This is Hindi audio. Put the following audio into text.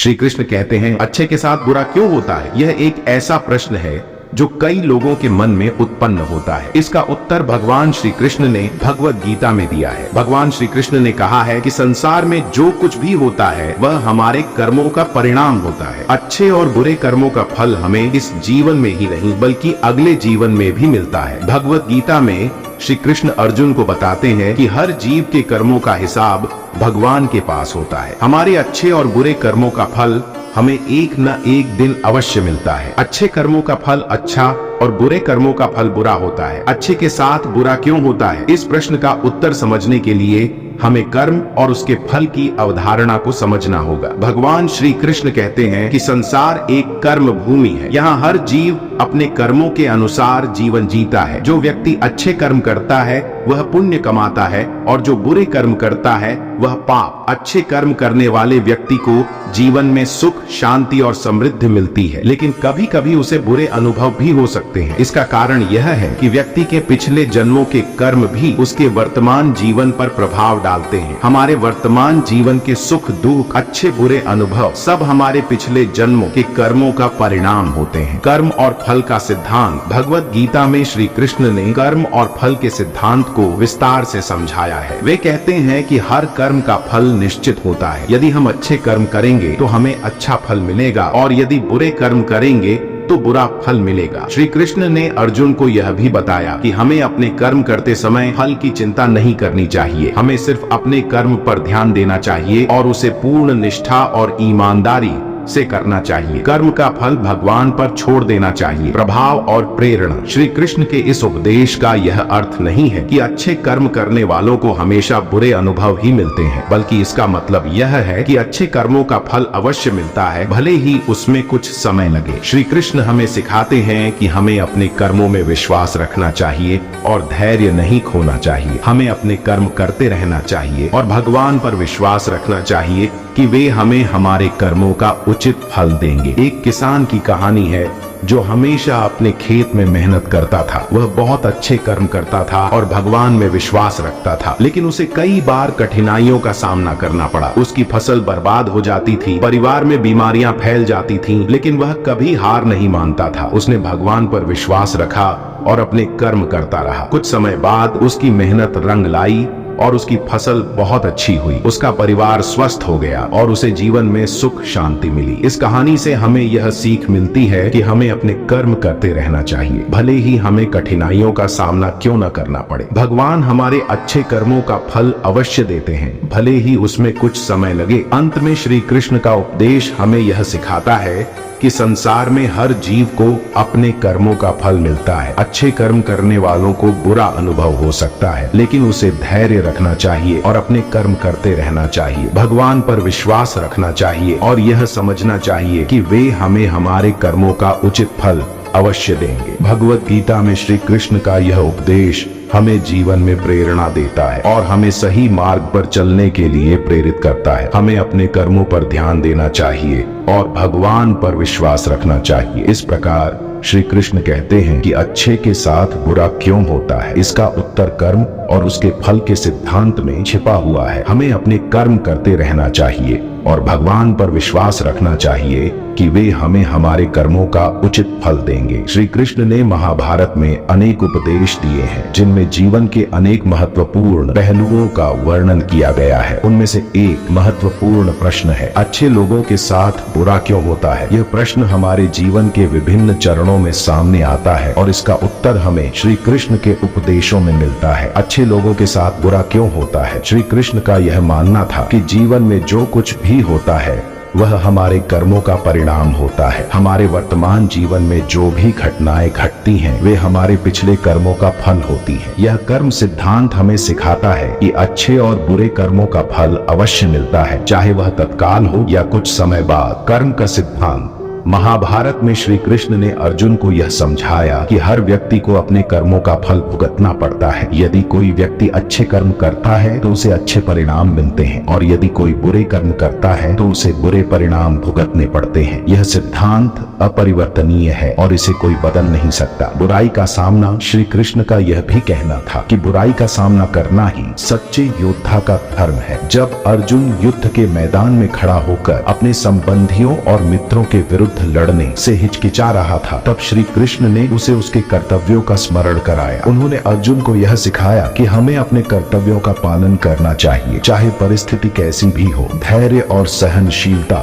श्री कृष्ण कहते हैं, अच्छे के साथ बुरा क्यों होता है? यह एक ऐसा प्रश्न है जो कई लोगों के मन में उत्पन्न होता है। इसका उत्तर भगवान श्री कृष्ण ने भगवत गीता में दिया है। भगवान श्री कृष्ण ने कहा है कि संसार में जो कुछ भी होता है वह हमारे कर्मों का परिणाम होता है। अच्छे और बुरे कर्मों का फल हमें इस जीवन में ही नहीं बल्कि अगले जीवन में भी मिलता है। भगवत गीता में श्री कृष्ण अर्जुन को बताते हैं कि हर जीव के कर्मों का हिसाब भगवान के पास होता है। हमारे अच्छे और बुरे कर्मों का फल हमें एक न एक दिन अवश्य मिलता है। अच्छे कर्मों का फल अच्छा और बुरे कर्मों का फल बुरा होता है। अच्छे के साथ बुरा क्यों होता है? इस प्रश्न का उत्तर समझने के लिए हमें कर्म और उसके फल की अवधारणा को समझना होगा। भगवान श्री कृष्ण कहते हैं कि संसार एक कर्म भूमि है। यहाँ हर जीव अपने कर्मों के अनुसार जीवन जीता है। जो व्यक्ति अच्छे कर्म करता है वह पुण्य कमाता है और जो बुरे कर्म करता है वह पाप। अच्छे कर्म करने वाले व्यक्ति को जीवन में सुख, शांति और समृद्धि मिलती है, लेकिन कभी कभी उसे बुरे अनुभव भी हो सकते हैं। इसका कारण यह है कि व्यक्ति के पिछले जन्मों के कर्म भी उसके वर्तमान जीवन पर प्रभाव डालते हैं। हमारे वर्तमान जीवन के सुख, दुख, अच्छे बुरे अनुभव सब हमारे पिछले जन्मों के कर्मों का परिणाम होते हैं। कर्म और फल का सिद्धांत भगवत गीता में श्री कृष्ण ने कर्म और फल के सिद्धांत को विस्तार से समझाया है। वे कहते हैं कि हर कर्म का फल निश्चित होता है। यदि हम अच्छे कर्म करेंगे तो हमें अच्छा फल मिलेगा और यदि बुरे कर्म करेंगे तो बुरा फल मिलेगा। श्री कृष्ण ने अर्जुन को यह भी बताया कि हमें अपने कर्म करते समय फल की चिंता नहीं करनी चाहिए। हमें सिर्फ अपने कर्म पर ध्यान देना चाहिए और उसे पूर्ण निष्ठा और ईमानदारी से करना चाहिए। कर्म का फल भगवान पर छोड़ देना चाहिए। प्रभाव और प्रेरणा। श्री कृष्ण के इस उपदेश का यह अर्थ नहीं है कि अच्छे कर्म करने वालों को हमेशा बुरे अनुभव ही मिलते हैं, बल्कि इसका मतलब यह है कि अच्छे कर्मों का फल अवश्य मिलता है, भले ही उसमें कुछ समय लगे। श्री कृष्ण हमें सिखाते हैं कि हमें अपने कर्मों में विश्वास रखना चाहिए और धैर्य नहीं खोना चाहिए। हमें अपने कर्म करते रहना चाहिए और भगवान पर विश्वास रखना चाहिए कि वे हमें हमारे कर्मों का उचित फल देंगे। एक किसान की कहानी है जो हमेशा अपने खेत में मेहनत करता था। वह बहुत अच्छे कर्म करता था और भगवान में विश्वास रखता था, लेकिन उसे कई बार कठिनाइयों का सामना करना पड़ा। उसकी फसल बर्बाद हो जाती थी, परिवार में बीमारियां फैल जाती थीं, लेकिन वह कभी हार नहीं मानता था। उसने भगवान पर विश्वास रखा और अपने कर्म करता रहा। कुछ समय बाद उसकी मेहनत रंग लाई और उसकी फसल बहुत अच्छी हुई। उसका परिवार स्वस्थ हो गया और उसे जीवन में सुख शांति मिली। इस कहानी से हमें यह सीख मिलती है कि हमें अपने कर्म करते रहना चाहिए, भले ही हमें कठिनाइयों का सामना क्यों न करना पड़े। भगवान हमारे अच्छे कर्मों का फल अवश्य देते हैं, भले ही उसमें कुछ समय लगे। अंत में श्री कृष्ण का उपदेश हमें यह सिखाता है कि संसार में हर जीव को अपने कर्मों का फल मिलता है। अच्छे कर्म करने वालों को बुरा अनुभव हो सकता है, लेकिन उसे धैर्य रखना चाहिए और अपने कर्म करते रहना चाहिए। भगवान पर विश्वास रखना चाहिए और यह समझना चाहिए कि वे हमें हमारे कर्मों का उचित फल अवश्य देंगे। भगवत गीता में श्री कृष्ण का यह उपदेश हमें जीवन में प्रेरणा देता है और हमें सही मार्ग पर चलने के लिए प्रेरित करता है। हमें अपने कर्मों पर ध्यान देना चाहिए और भगवान पर विश्वास रखना चाहिए। इस प्रकार श्री कृष्ण कहते हैं कि अच्छे के साथ बुरा क्यों होता है, इसका उत्तर कर्म और उसके फल के सिद्धांत में छिपा हुआ है। हमें अपने कर्म करते रहना चाहिए और भगवान पर विश्वास रखना चाहिए कि वे हमें हमारे कर्मों का उचित फल देंगे। श्री कृष्ण ने महाभारत में अनेक उपदेश दिए हैं, जिनमें जीवन के अनेक महत्वपूर्ण पहलुओं का वर्णन किया गया है। उनमें से एक महत्वपूर्ण प्रश्न है, अच्छे लोगों के साथ बुरा क्यों होता है? यह प्रश्न हमारे जीवन के विभिन्न चरणों में सामने आता है और इसका उत्तर हमें श्री कृष्ण के उपदेशों में मिलता है। अच्छे लोगों के साथ बुरा क्यों होता है? श्री कृष्ण का यह मानना था कि जीवन में जो कुछ भी होता है वह हमारे कर्मों का परिणाम होता है। हमारे वर्तमान जीवन में जो भी घटनाएं घटती हैं, वे हमारे पिछले कर्मों का फल होती हैं। यह कर्म सिद्धांत हमें सिखाता है कि अच्छे और बुरे कर्मों का फल अवश्य मिलता है, चाहे वह तत्काल हो या कुछ समय बाद। कर्म का सिद्धांत महाभारत में श्री कृष्ण ने अर्जुन को यह समझाया कि हर व्यक्ति को अपने कर्मों का फल भुगतना पड़ता है। यदि कोई व्यक्ति अच्छे कर्म करता है तो उसे अच्छे परिणाम मिलते हैं और यदि कोई बुरे कर्म करता है तो उसे बुरे परिणाम भुगतने पड़ते हैं। यह सिद्धांत अपरिवर्तनीय है और इसे कोई बदल नहीं सकता। बुराई का सामना, श्री कृष्ण का यह भी कहना था कि बुराई का सामना करना ही सच्चे योद्धा का धर्म है। जब अर्जुन युद्ध के मैदान में खड़ा होकर अपने संबंधियों और मित्रों के विरुद्ध लड़ने से हिचकिचा रहा था, तब श्री कृष्ण ने उसे उसके कर्तव्यों का स्मरण कराया। उन्होंने अर्जुन को यह सिखाया कि हमें अपने कर्तव्यों का पालन करना चाहिए, चाहे परिस्थिति कैसी भी हो। धैर्य और सहनशीलता